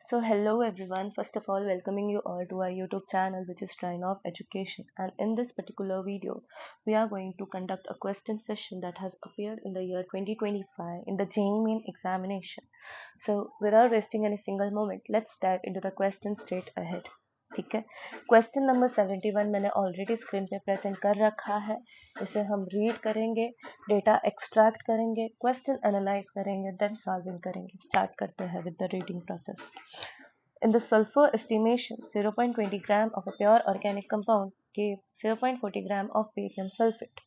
So hello everyone, first of all welcoming you all to our YouTube channel which is Shrine of Education, and in this particular video we are going to conduct a question session that has appeared in the year 2025 in the JEE Main examination. So without wasting any single moment, let's dive into the question straight ahead. ठीक है, question number 71 मैंने already screen पे present कर रखा है. इसे हम read करेंगे, डेटा एक्सट्रैक्ट करेंगे, क्वेश्चन एनालाइज करेंगे, देन सॉल्विंग करेंगे. स्टार्ट करते हैं with the reading process. In the sulfur estimation, 0.20 gram of a pure organic compound gave 0.40 gram of barium sulfate.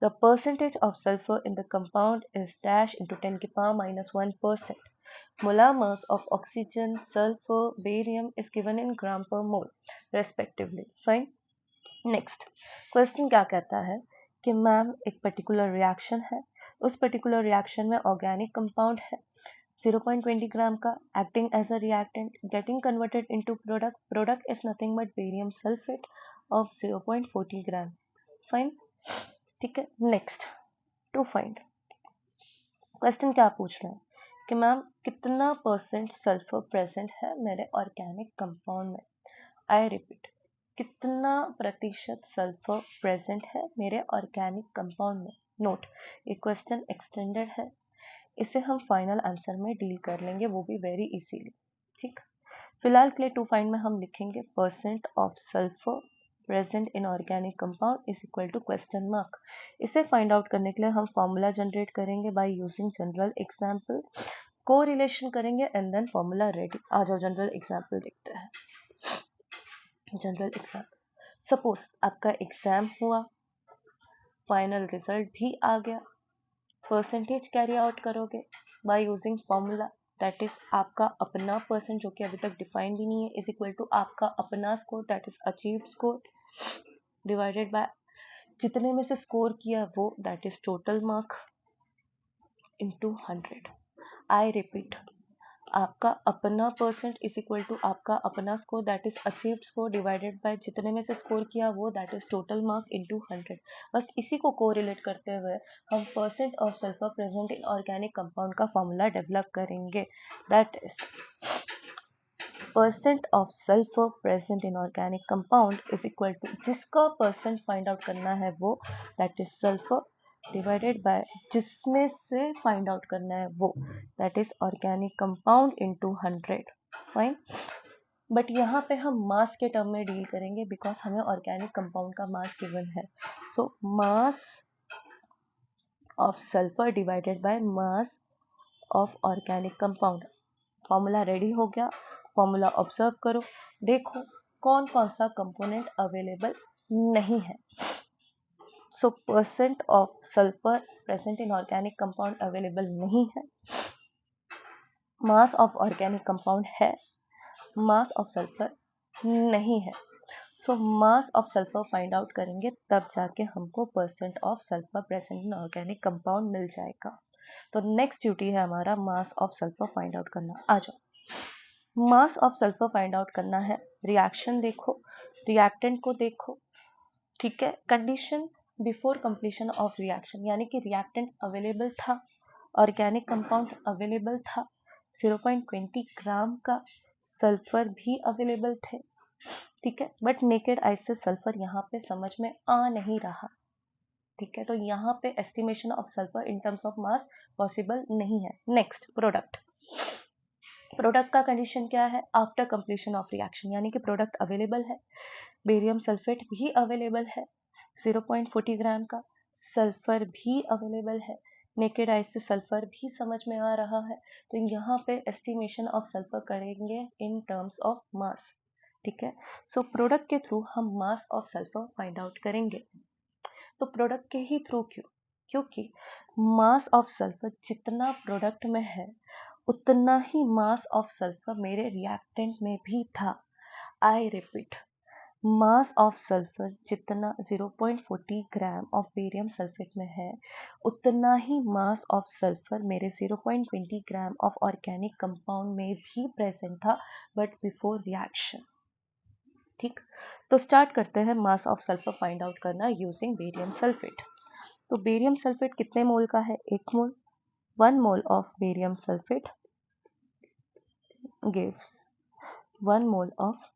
The percentage of sulfur in the compound is dash into 10 to the power minus 1%. Molar mass of oxygen, sulfur, barium is given in gram per mole respectively. Fine. Next, question क्या कहता है कि ma'am एक particular reaction है, उस particular reaction में organic compound है 0.20 ग्राम का, acting as a reactant, getting converted into product. Product is nothing but barium sulfate of 0.40 gram. Fine. ठीक है. Next, to find. क्वेश्चन क्या पूछ रहे हैं कि मैम कितना परसेंट सल्फर प्रेजेंट है मेरे ऑर्गेनिक कंपाउंड में. आई रिपीट, कितना प्रतिशत सल्फर प्रेजेंट है मेरे ऑर्गेनिक कंपाउंड में. नोट, ये क्वेश्चन एक्सटेंडेड है, इसे हम फाइनल आंसर में डील कर लेंगे, वो भी वेरी इजीली. ठीक, फिलहाल के लिए टू फाइंड में हम लिखेंगे percent of sulphur present in organic compound is equal to question mark. इसे फाइंड आउट करने के लिए हम फॉर्मूला जनरेट करेंगे बाय यूजिंग जनरल एग्जांपल, को रिलेशन करेंगे एंड देन फॉर्मूला रेडी. आ जाओ जनरल एग्जांपल देखते हैं. जनरल एग्जांपल, सपोज आपका एग्जाम हुआ, फाइनल रिजल्ट भी आ गया, परसेंटेज कैरी आउट करोगे by using formula, that is आपका अपना परसेंट जो कि अभी तक डिफाइन भी नहीं है इज इक्वल टू आपका अपना score that is achieved score divided by जितने में से स्कोर किया वो that is total mark into 100. I repeat, आपका अपना परसेंट इज इक्वल टू आपका अपना score that is achieved score divided by जितने में से स्कोर किया वो that is total mark into 100. बस इसी को कोरिलेट करते हुए हम percent of sulphur present in organic compound का फॉर्मूला डेवलप करेंगे, that is percent of sulphur present in organic compound is equal to जिसका परसेंट फाइंड आउट करना है वो that is sulphur divided by जिसमें से फाइंड आउट करना है वो that is organic compound into 100. Fine. But यहाँ पे हम मास के टर्म में डील करेंगे बिकॉज हमें ऑर्गेनिक कंपाउंड का मास गिवन है. So mass of sulphur divided by mass of organic compound. Formula ready हो गया, फॉर्मूला ऑब्जर्व करो, देखो कौन कौन सा कंपोनेंट अवेलेबल नहीं है. So percent of sulphur present in organic compound available नहीं है, मास ऑफ ऑर्गेनिक कंपाउंड है, मास ऑफ सल्फर नहीं है. So mass of sulphur find out करेंगे तब जाके हमको percent of sulphur present in organic compound मिल जाएगा. तो नेक्स्ट ड्यूटी है हमारा mass of sulphur find out करना. आ जाओ, mass of sulphur find out करना है. रिएक्शन देखो, रिएक्टेंट को देखो. ठीक है, condition before completion of reaction यानी कि रिएक्टेंट अवेलेबल था, ऑर्गेनिक कंपाउंड अवेलेबल था, 0.20 ग्राम का सल्फर भी अवेलेबल थे. ठीक है, बट नेकेड आई से सल्फर यहाँ पे समझ में आ नहीं रहा. ठीक है, तो यहाँ पे estimation of sulphur in terms of mass possible नहीं है. Next, product. प्रोडक्ट का कंडीशन क्या है आफ्टर कंप्लीशन ऑफ रिएक्शन यानी कि प्रोडक्ट अवेलेबल है, बेरियम सल्फेट भी अवेलेबल है 0.40 ग्राम का, सल्फर भी अवेलेबल है, नेकेड आई से सल्फर भी समझ में आ रहा है. तो यहाँ पे एस्टिमेशन ऑफ सल्फर करेंगे इन टर्म्स ऑफ मास. ठीक है, सो प्रोडक्ट के थ्रू हम मास ऑफ सल्फर फाइंड आउट करेंगे. तो प्रोडक्ट के ही थ्रू क्यों? क्योंकि मास ऑफ सल्फर जितना प्रोडक्ट में है उतना ही मास ऑफ सल्फर मेरे रिएक्टेंट में भी था. I repeat, mass of sulphur जितना 0.40 ग्राम ऑफ बेरियम सल्फेट में है उतना ही मास ऑफ सल्फर मेरे 0.20 ग्राम ऑफ ऑर्गेनिक कंपाउंड में भी प्रेजेंट था बट बिफोर रिएक्शन. ठीक, तो स्टार्ट करते हैं मास ऑफ सल्फर फाइंड आउट करना यूजिंग बेरियम सल्फेट. तो बेरियम सल्फेट कितने मोल का है? 1 मोल. 1 mole of barium sulphate gives 1 mole of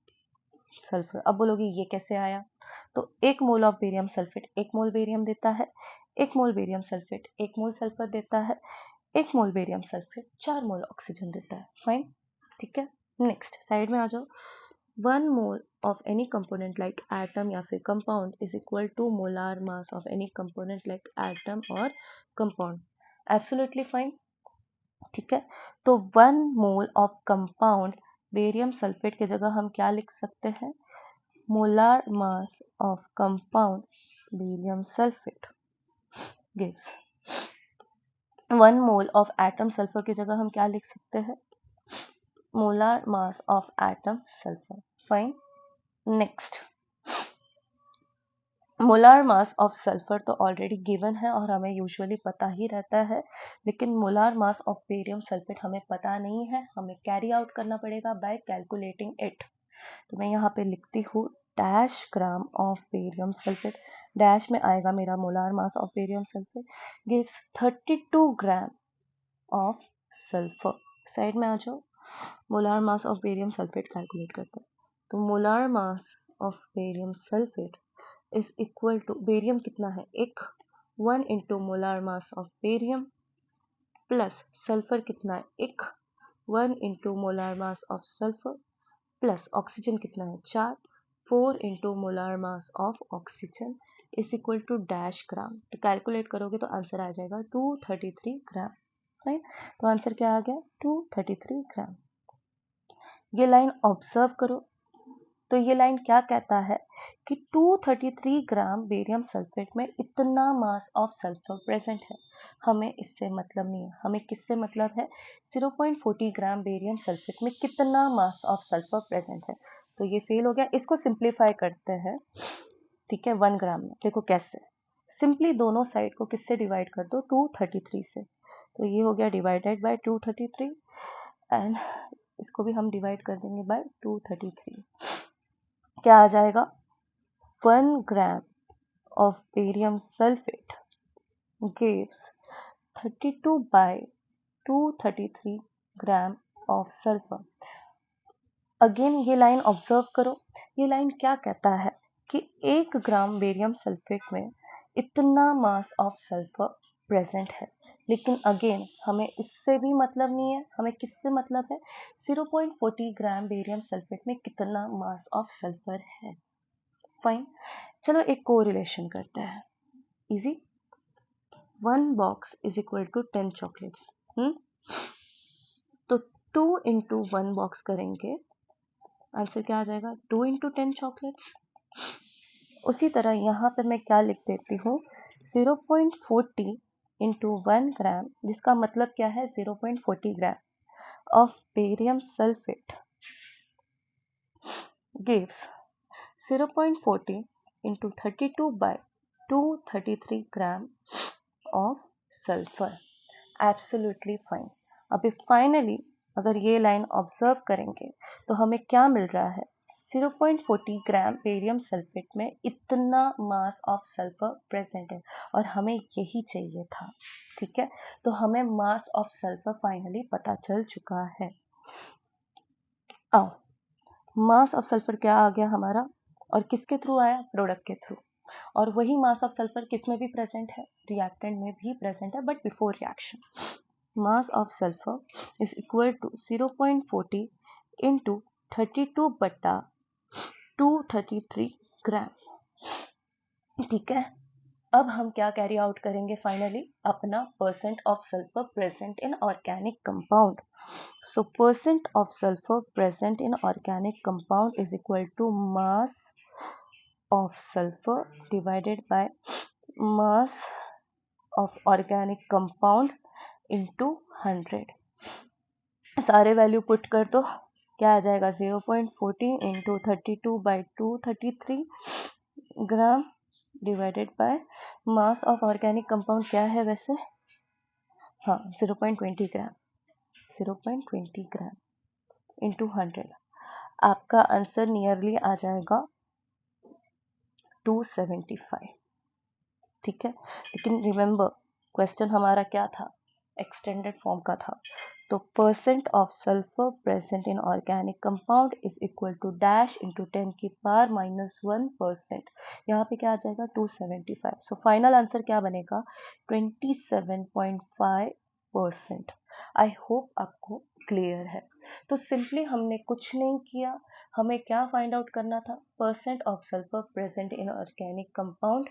sulphur. अब बोलोगे ये कैसे आया? तो 1 mole of barium sulphate 1 mole barium देता है, 1 मोल बेरियम सल्फेट 1 मोल सल्फर देता है, 1 मोल बेरियम सल्फेट 4 मोल ऑक्सीजन देता है। फाइन, ठीक है। नेक्स्ट साइड में आ जाओ। 1 mole of any component like atom या फिर compound is equal to molar mass of any component like atom और कंपाउंड। एब्सोल्युटली फाइन, ठीक है। तो 1 mole of compound barium sulphate की जगह हम क्या लिख सकते हैं? Molar mass of compound barium sulphate gives 1 mole of atom sulphur की जगह हम क्या लिख सकते हैं? Molar mass of atom sulphur. Fine, next molar mass of sulphur तो ऑलरेडी गिवन है और हमें यूजुअली पता ही रहता है, लेकिन molar mass of barium sulphate हमें पता नहीं है, हमें कैरी आउट करना पड़ेगा बाय कैलकुलेटिंग इट। तो मैं यहाँ पे लिखती हूँ dash gram of barium sulphate, dash में आएगा मेरा molar mass of barium sulphate gives 32 gram of sulphur. Side में आ जाओ, molar mass of barium sulphate calculate करते हैं। तो molar mass of barium sulphate is equal to, barium कितना है? 1 into molar mass of barium plus sulphur कितना है? 1 into molar mass of sulphur plus oxygen कितना है? 4 into molar mass of oxygen is equal to dash gram. तो calculate करोगे तो answer आ जाएगा 233 ग्राम। फाइन, तो आंसर क्या आ गया? 233 ग्राम। ये लाइन ऑब्जर्व करो, तो ये लाइन क्या कहता है कि 233 ग्राम बेरियम सल्फेट में इतना मास ऑफ सल्फर प्रेजेंट है। हमें इससे मतलब नहीं है, हमें किससे मतलब है? 0.40 ग्राम बेरियम सल्फेट में कितना मास ऑफ सल्फर प्रेजेंट है। तो ये फेल हो गया। इसको सिंप्लीफाई करते हैं, ठीक है, 1 ग्राम में। देखो कैसे, सिंपली दोनों साइड को किससे डिवाइड कर दो? 233 से। तो ये हो गया डिवाइडेड बाय 233 एंड इसको भी हम डिवाइड कर देंगे बाय 233। क्या आ जाएगा? 1 ग्राम of barium sulphate gives 32 by 233 gram of sulphur. Again ये लाइन ऑब्जर्व करो, ये लाइन क्या कहता है कि 1 ग्राम बेरियम सल्फेट में इतना मास ऑफ सल्फर प्रेजेंट है। लेकिन अगेन हमें इससे भी मतलब नहीं है, हमें किससे मतलब है? 0.40 ग्राम बेरियम सल्फेट में कितना मास ऑफ सल्फर है। फाइन, चलो एक कोरिलेशन करते हैं, easy. 1 box is equal to 10 chocolates. तो 2 इंटू 1 बॉक्स करेंगे, आंसर क्या आ जाएगा? 2 इंटू 10 चॉकलेट्स। उसी तरह यहाँ पर मैं क्या लिख देती हूँ? 0.40 इंटू 1 ग्राम, जिसका मतलब क्या है? 0.40 ग्राम of barium sulphate gives 0.40 into 32 by 233 gram of sulphur. Absolutely fine. अभी फाइनली अगर ये लाइन ऑब्जर्व करेंगे तो हमें क्या मिल रहा है? 0.40 ग्राम बेरियम सल्फेट में इतना मास ऑफ सल्फर प्रेजेंट है और हमें यही चाहिए था, ठीक है। तो हमें मास ऑफ सल्फर फाइनली पता चल चुका है। आओ, मास ऑफ सल्फर क्या आ गया हमारा, और किसके थ्रू आया? प्रोडक्ट के थ्रू। और वही मास ऑफ सल्फर किस में भी प्रेजेंट है? रिएक्टेंट में भी प्रेजेंट है, but before reaction. Mass of sulphur is equal to 0.40 into 32 बटा 233 ग्राम, ठीक है। अब हम क्या कैरी आउट करेंगे फाइनली? अपना percent of sulphur present in organic compound. So percent of sulfur present in organic compound is equal to mass of sulfur divided by mass of organic compound into 100। सारे value put कर दो, क्या आ जाएगा? 0.40 into 32 by 233 gram divided by mass of organic compound क्या है वैसे? हाँ, 0.20 ग्राम, 0.20 gram into 100। आपका आंसर नियरली आ जाएगा 275, ठीक है। लेकिन रिमेंबर क्वेश्चन हमारा क्या था? एक्सटेंडेड फॉर्म का था। तो percent of sulphur present in organic compound is equal to dash into 10⁻⁻1%। यहाँ पे क्या आ जाएगा 275। सो फाइनल आंसर क्या बनेगा 27.5%। आई होप आपको क्लियर है। तो सिंपली हमने कुछ नहीं किया, हमें क्या फाइंड आउट करना था, percent of sulphur present in organic compound.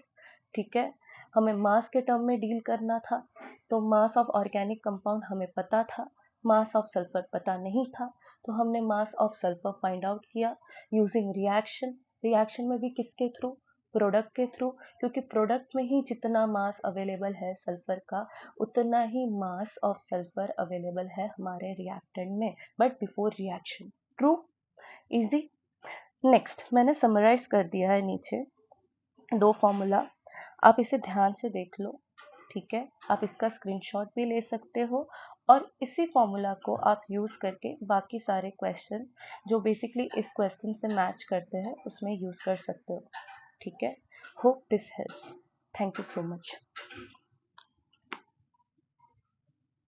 ठीक है, हमें मास के टर्म में डील करना था, तो मास ऑफ ऑर्गेनिक कंपाउंड हमें पता था, मास ऑफ सल्फर पता नहीं था, तो हमने मास ऑफ सल्फर फाइंड आउट किया यूजिंग रिएक्शन। रिएक्शन में भी किसके थ्रू, प्रोडक्ट के थ्रू, क्योंकि प्रोडक्ट में ही जितना मास अवेलेबल है सल्फर का, उतना ही मास ऑफ सल्फर अवेलेबल है हमारे रिएक्टेंट में, but before reaction. True, easy. Next मैंने समराइज कर दिया है नीचे 2 फॉर्मूला, आप इसे ध्यान से देख लो। ठीक है, आप इसका स्क्रीनशॉट भी ले सकते हो और इसी फॉर्मूला को आप यूज करके बाकी सारे क्वेश्चन जो बेसिकली इस क्वेश्चन से मैच करते हैं उसमें यूज कर सकते हो। ठीक है, hope this helps. Thank you so much.